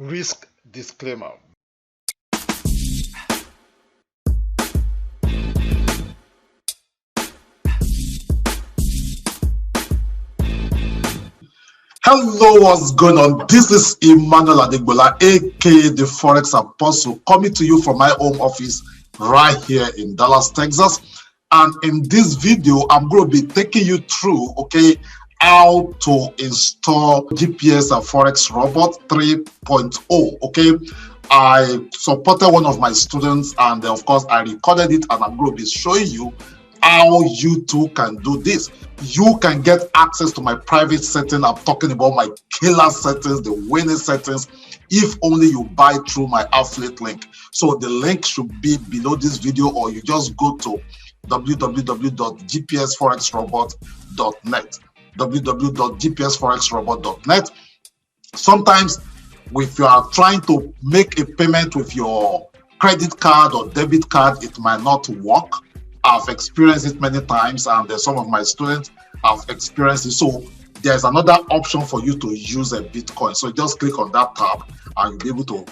Risk disclaimer. Hello, what's going on? This is Emmanuel Adegbola, aka the Forex Apostle, coming to you from my home office right here in Dallas, Texas. And in this video, I'm going to be taking you through, how to install GPS and Forex Robot 3.0. I supported one of my students, and of course, I recorded it, and I'm going to be showing you how you too can do this. You can get access to my private setting. I'm talking about my killer settings, the winning settings, if only you buy through my affiliate link. So the link should be below this video, or you just go to www.gpsforexrobot.net www.gpsforexrobot.net. Sometimes if you are trying to make a payment with your credit card or debit card, it might not work. I've experienced it many times, and some of my students have experienced it. So there's another option for you to use a Bitcoin. So just click on that tab and you'll be able to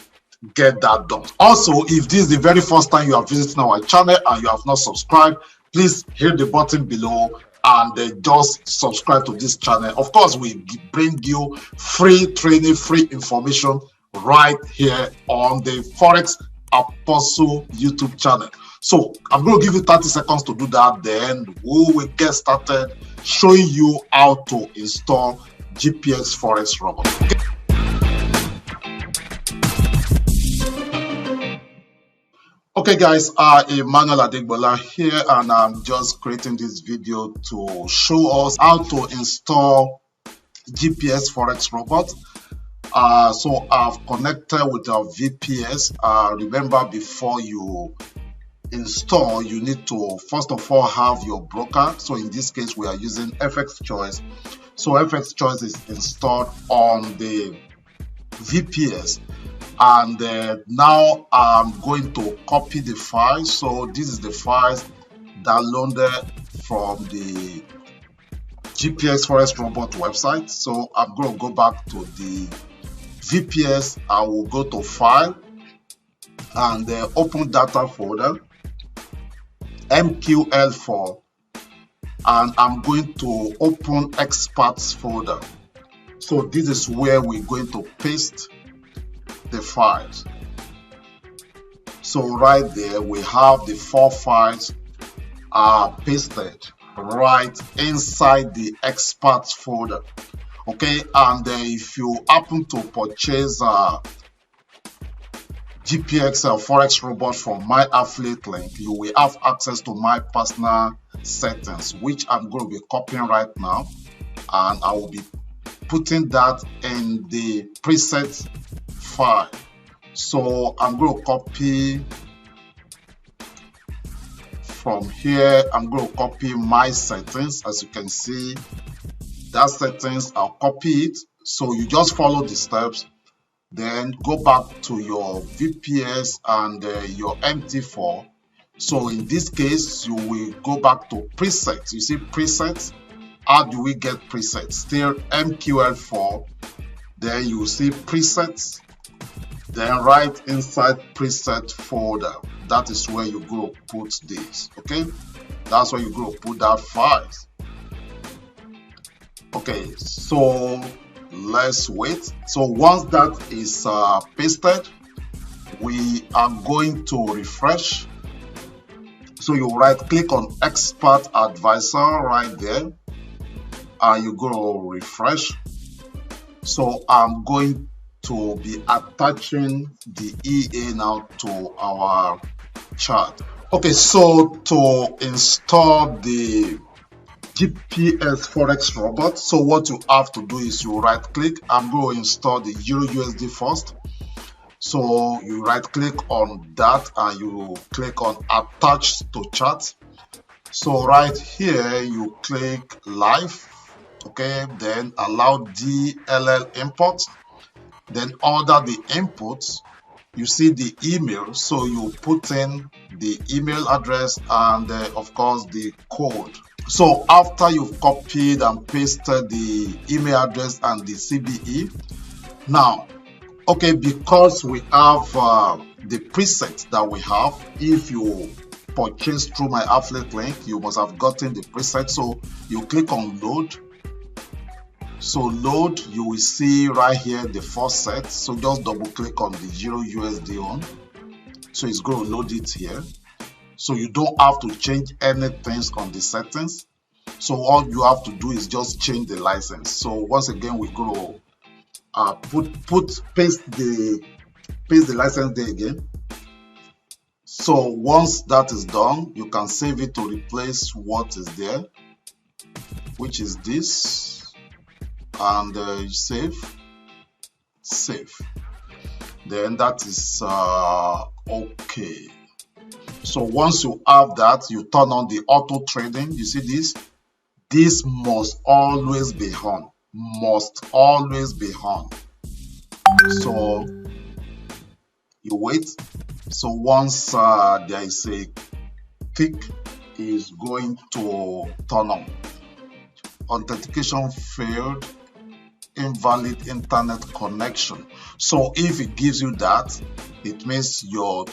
get that done. Also, if this is the very first time you are visiting our channel and you have not subscribed, please hit the button below and just subscribe to this channel. Of course, we bring you free training, free information right here on the Forex Apostle YouTube channel. So I'm going to give you 30 seconds to do that, then we will get started showing you how to install GPS Forex Robot. Okay guys, Emmanuel Adegbola here, and I'm just creating this video to show us how to install GPS Forex Robot. So I've connected with our VPS. Remember, before you install, you need to first of all have your broker. So in this case, we are using FX Choice. So FX Choice is installed on the VPS, and now I'm going to copy the file. So this is the files downloaded from the GPS Forex Robot website. So I'm going to go back to the VPS. I will go to File and open Data folder, MQL4, and I'm going to open Experts folder. So this is where we're going to paste the files. So right there we have the 4 files pasted right inside the Experts folder. And if you happen to purchase GPX Forex Robot from my affiliate link, you will have access to my personal settings, which I'm going to be copying right now, and I will be putting that in the preset file. So I'm going to copy from here. I'm going to copy my settings. As you can see, that settings, I'll copy it. So you just follow the steps, then go back to your VPS and your MT4. So in this case, you will go back to presets. You see presets. How do we get presets? Still MQL4. Then you see presets. Then right inside preset folder, that is where you go put this. That's where you go put that files. So let's wait. So once that is pasted, we are going to refresh. So you right click on Expert Advisor right there, and you go to refresh. So I'm going to be attaching the EA now to our chart. So to install the GPS Forex Robot, so what you have to do is you right click. I'm going to install the EURUSD first. So you right click on that and you click on Attach to Chart. So right here you click Live, then allow DLL import, then order the inputs. You see the email, so you put in the email address and of course the code. So after you've copied and pasted the email address and the CBE, now Okay, because we have the preset that we have. If you purchase through my affiliate link, you must have gotten the preset. So you click on load. So load, you will see right here the first set. So just double click on the 0 USD one. So it's going to load it here. So you don't have to change anything on the settings. So all you have to do is just change the license. So once again, we go paste the license there again. So once that is done, you can save it to replace what is there, which is this, and save. Then that is okay. So once you have that, you turn on the auto trading. You see this? This must always be on. Must always be on. So you wait. So once there is a tick, is going to turn on. Authentication failed, invalid internet connection. So if it gives you that, it means your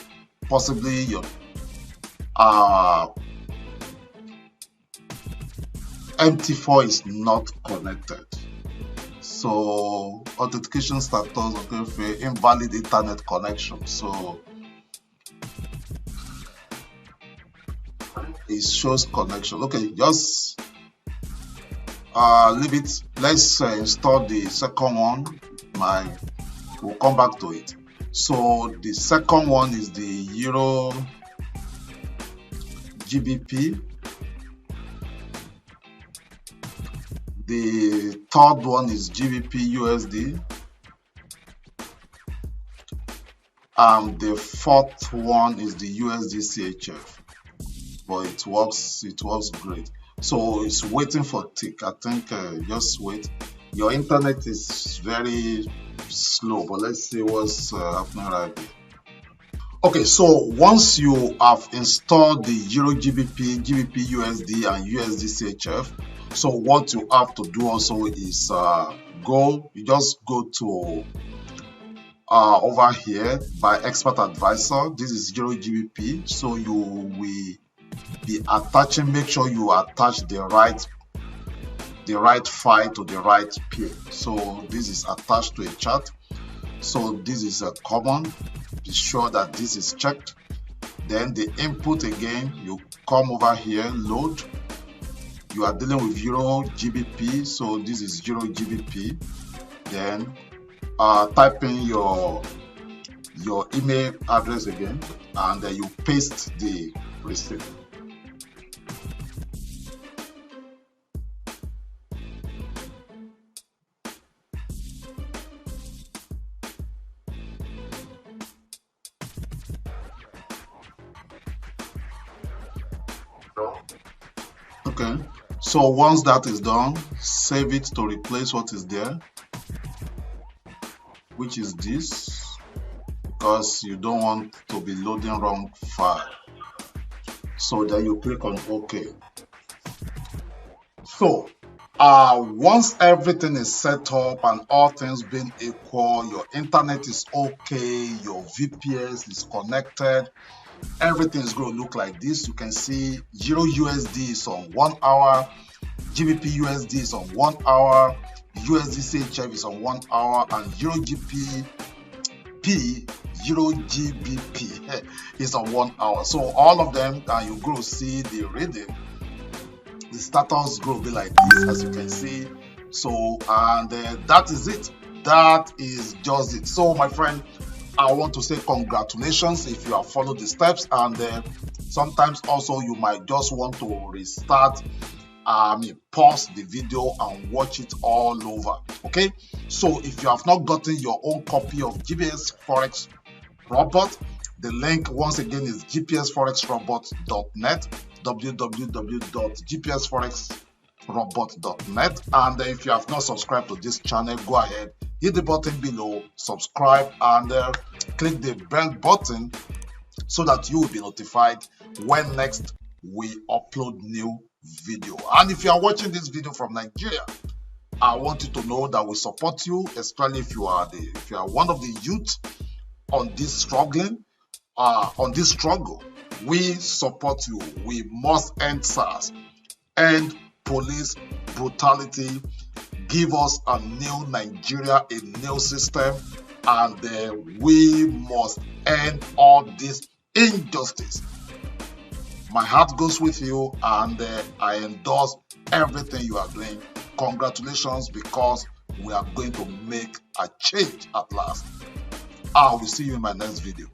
MT4 is not connected. So authentication status, okay, invalid internet connection. So it shows connection. Okay, just leave it. Let's install the second one. We'll come back to it. So the second one is the Euro GBP. The third one is GBP USD. And the fourth one is the USD CHF. But it works great. So it's waiting for tick. I think just wait. Your internet is very slow, but let's see what's happening right here. Okay, so once you have installed the Euro GBP, GBP USD, and USD CHF, so what you have to do also is you just go to over here by expert advisor. This is Euro GBP. So you will be attaching, make sure you attach the right file to the right peer. So this is attached to a chart. So this is a common. Be sure that this is checked. Then the input again, you come over here, load. You are dealing with Euro GBP, so this is Euro GBP. Then type in your email address again, and then you paste the receipt. Okay, so once that is done, save it to replace what is there, which is this, because you don't want to be loading wrong file. So then you click on OK. So once everything is set up and all things being equal, your internet is okay, your VPS is connected, everything is going to look like this. You can see Euro USD is on 1 hour, GBP USD is on 1 hour, USD CHF is on 1 hour, and Euro GBP is on 1 hour. So all of them, and you go see the reading. The status will be like this, as you can see. So and that is it. That is just it. So my friend, I want to say congratulations if you have followed the steps, and sometimes also you might just want to restart, pause the video and watch it all over. Okay, so if you have not gotten your own copy of GPS Forex Robot, the link once again is gpsforexrobot.net, www.gpsforexrobot.net. And if you have not subscribed to this channel, go ahead, hit the button below, subscribe, and click the bell button so that you will be notified when next we upload new video. And if you are watching this video from Nigeria, I want you to know that we support you, especially if you are one of the youth on this on this struggle. We support you. We must end SARS, end police brutality, give us a new Nigeria, a new system, and we must end all this injustice. My heart goes with you, and I endorse everything you are doing. Congratulations, because we are going to make a change at last. I will see you in my next video.